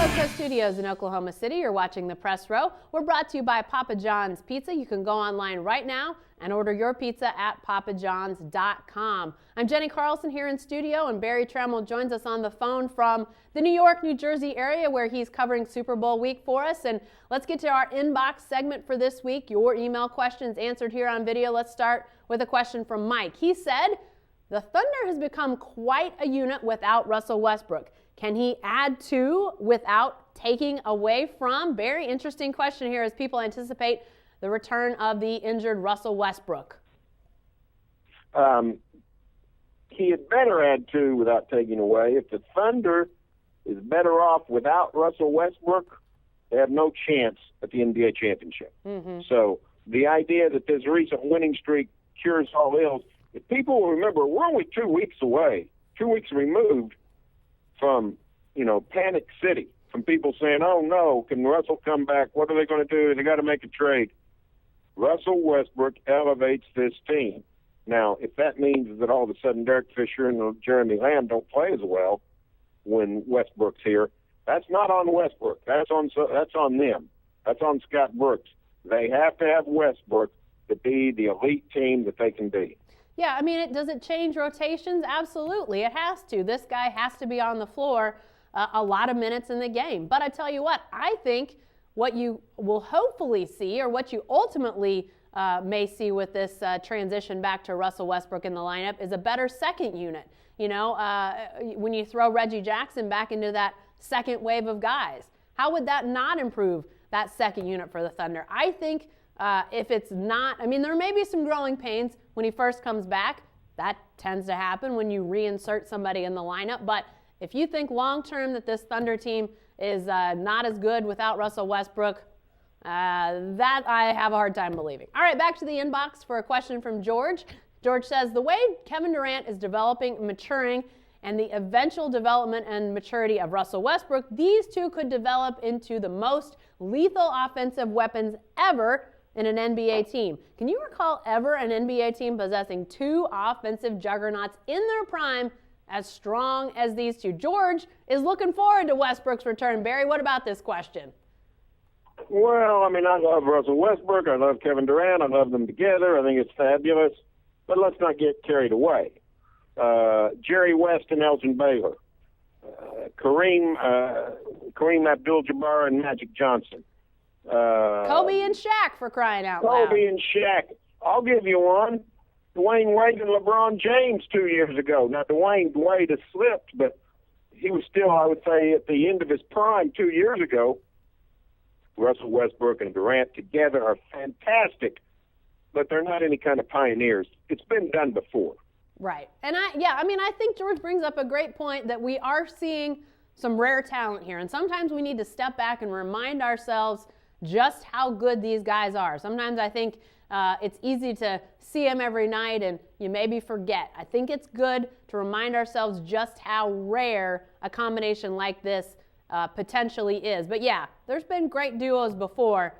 West Coast Studios in Oklahoma City, you're watching The Press Row. We're brought to you by Papa John's Pizza. You can go online right now and order your pizza at papajohns.com. I'm Jenny Carlson here in studio, and Barry Trammell joins us on the phone from the New York, New Jersey area where he's covering Super Bowl week for us. And let's get to our inbox segment for this week. Your email questions answered here on video. Let's start with a question from Mike. He said, the Thunder has become quite a unit without Russell Westbrook. Can he add to without taking away from? Very interesting question here as people anticipate the return of the injured Russell Westbrook. He had better add to without taking away. If the Thunder is better off without Russell Westbrook, they have no chance at the NBA championship. Mm-hmm. So the idea that this recent winning streak cures all ills, if people will remember, we're only 2 weeks away, 2 weeks removed from, Panic City, from people saying, oh, no, can Russell come back? What are they going to do? They got to make a trade. Russell Westbrook elevates this team. Now, if that means that all of a sudden Derek Fisher and Jeremy Lamb don't play as well when Westbrook's here, that's not on Westbrook. That's on them. That's on Scott Brooks. They have to have Westbrook to be the elite team that they can be. Yeah, does it change rotations? Absolutely, it has to. This guy has to be on the floor a lot of minutes in the game. But I tell you what, I think what you will hopefully see, or what you ultimately may see with this transition back to Russell Westbrook in the lineup, is a better second unit. When you throw Reggie Jackson back into that second wave of guys, how would that not improve that second unit for the Thunder? I think if it's not, there may be some growing pains when he first comes back. That tends to happen when you reinsert somebody in the lineup. But if you think long-term that this Thunder team is not as good without Russell Westbrook, that I have a hard time believing. All right, back to the inbox for a question from George. George says, the way Kevin Durant is developing and maturing and the eventual development and maturity of Russell Westbrook, these two could develop into the most lethal offensive weapons ever in an NBA team. Can you recall ever an NBA team possessing two offensive juggernauts in their prime as strong as these two? George is looking forward to Westbrook's return. Barry, what about this question? Well, I love Russell Westbrook. I love Kevin Durant. I love them together. I think it's fabulous. But let's not get carried away. Jerry West and Elgin Baylor. Kareem Abdul-Jabbar and Magic Johnson. Kobe and Shaq, for crying out loud. Kobe and Shaq. I'll give you one. Dwayne Wade and LeBron James 2 years ago. Now, Dwayne Wade has slipped, but he was still, I would say, at the end of his prime 2 years ago. Russell Westbrook and Durant together are fantastic, but they're not any kind of pioneers. It's been done before. Right. And I think George brings up a great point that we are seeing some rare talent here. And sometimes we need to step back and remind ourselves just how good these guys are. Sometimes I think it's easy to see them every night and you maybe forget. I think it's good to remind ourselves just how rare a combination like this potentially is. But yeah, there's been great duos before.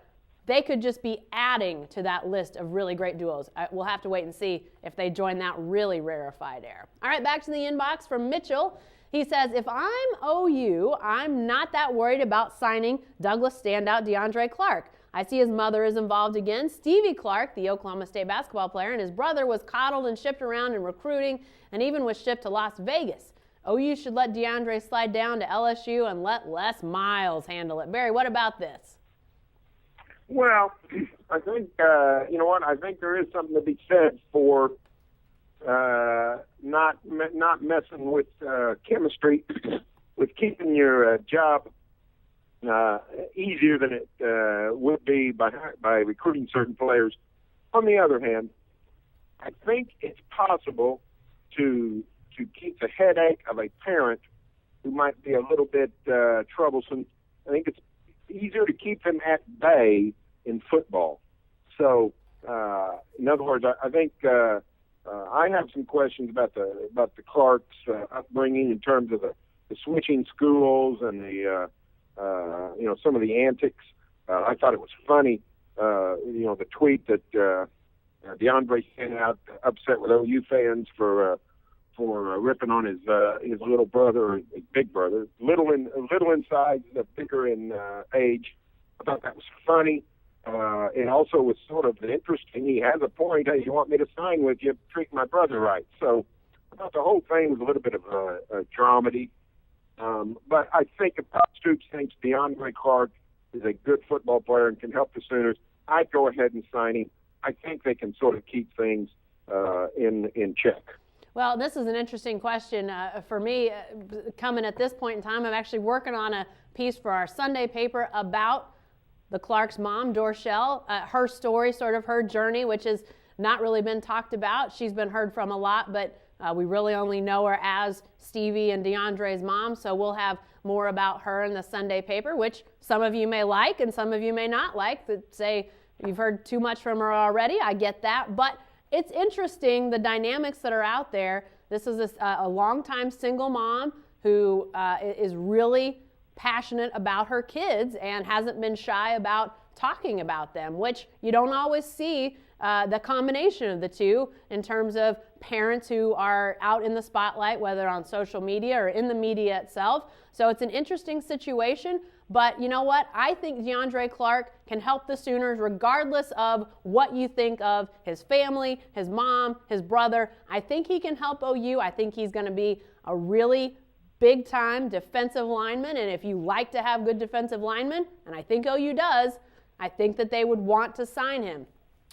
They could just be adding to that list of really great duos. We'll have to wait and see if they join that really rarefied air. All right, back to the inbox from Mitchell. He says, if I'm OU, I'm not that worried about signing Douglas standout DeAndre Clark. I see his mother is involved again. Stevie Clark, the Oklahoma State basketball player, and his brother was coddled and shipped around in recruiting and even was shipped to Las Vegas. OU should let DeAndre slide down to LSU and let Les Miles handle it. Barry, what about this? Well, I think, I think there is something to be said for not messing with chemistry, with keeping your job easier than it would be by recruiting certain players. On the other hand, I think it's possible to keep the headache of a parent who might be a little bit troublesome. I think it's easier to keep them at bay in football. So, in other words, I think I have some questions about the Clarks' upbringing in terms of the switching schools and the some of the antics. I thought it was funny, the tweet that DeAndre sent out, upset with OU fans for for ripping on his little brother, or his big brother, little in size, bigger in age. I thought that was funny. It also was sort of interesting. He has a point. Hey, you want me to sign with you? Treat my brother right. So I thought the whole thing was a little bit of a dramedy. But I think if Pop Stoops thinks DeAndre Clark is a good football player and can help the Sooners, I'd go ahead and sign him. I think they can sort of keep things in check. Well, this is an interesting question for me. Coming at this point in time, I'm actually working on a piece for our Sunday paper about the Clark's mom, Dorchelle, her story, sort of her journey, which has not really been talked about. She's been heard from a lot, but we really only know her as Stevie and DeAndre's mom, so we'll have more about her in the Sunday paper, which some of you may like and some of you may not like, that say you've heard too much from her already. I get that, but it's interesting, the dynamics that are out there. This is a longtime single mom who is really passionate about her kids and hasn't been shy about talking about them, which you don't always see the combination of the two in terms of parents who are out in the spotlight, whether on social media or in the media itself. So it's an interesting situation, but you know what? I think DeAndre Clark can help the Sooners regardless of what you think of his family, his mom, his brother. I think he can help OU. I think he's going to be a really big-time defensive lineman, and if you like to have good defensive linemen, and I think OU does, I think that they would want to sign him.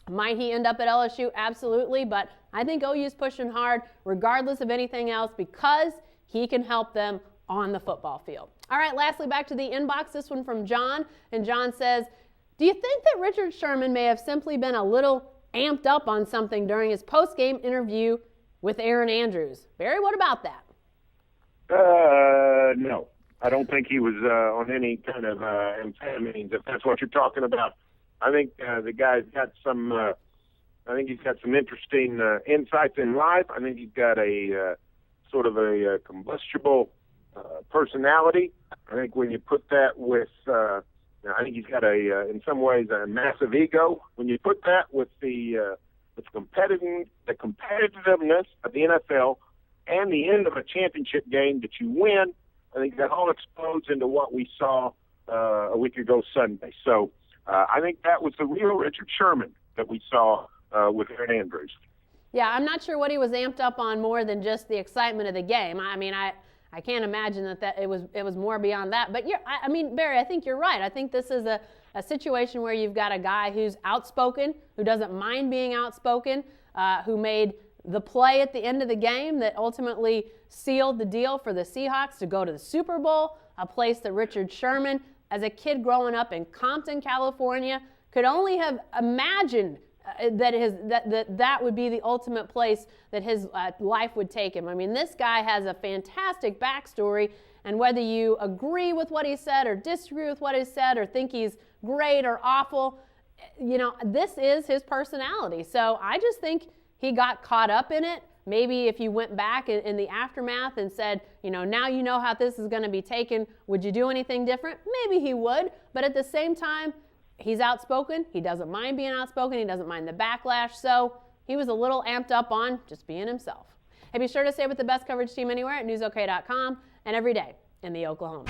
Might he end up at LSU? Absolutely, but I think OU's pushing hard regardless of anything else because he can help them on the football field. All right, lastly, back to the inbox. This one from John, and John says, do you think that Richard Sherman may have simply been a little amped up on something during his post-game interview with Aaron Andrews? Barry, what about that? No. I don't think he was on any kind of amphetamines, if that's what you're talking about. I think the guy's got some. I think he's got some interesting insights in life. I think he's got a sort of a combustible personality. I think when you put that with, I think he's got in some ways, a massive ego. When you put that with the competitiveness of the NFL and the end of a championship game that you win, I think that all explodes into what we saw a week ago Sunday. So I think that was the real Richard Sherman that we saw with Aaron Andrews. Yeah, I'm not sure what he was amped up on more than just the excitement of the game. I mean, I can't imagine that it was more beyond that. But I mean, Barry, I think you're right. I think this is a situation where you've got a guy who's outspoken, who doesn't mind being outspoken, who made the play at the end of the game that ultimately sealed the deal for the Seahawks to go to the Super Bowl, a place that Richard Sherman, as a kid growing up in Compton, California, could only have imagined that would be the ultimate place that his life would take him. I mean, this guy has a fantastic backstory, and whether you agree with what he said or disagree with what he said or think he's great or awful, you know, this is his personality. So I just think he got caught up in it. Maybe if you went back in the aftermath and said, you know, now you know how this is going to be taken, would you do anything different? Maybe he would, but at the same time, he's outspoken. He doesn't mind being outspoken. He doesn't mind the backlash. So he was a little amped up on just being himself. Hey, be sure to stay with the best coverage team anywhere at newsok.com and every day in the Oklahoma.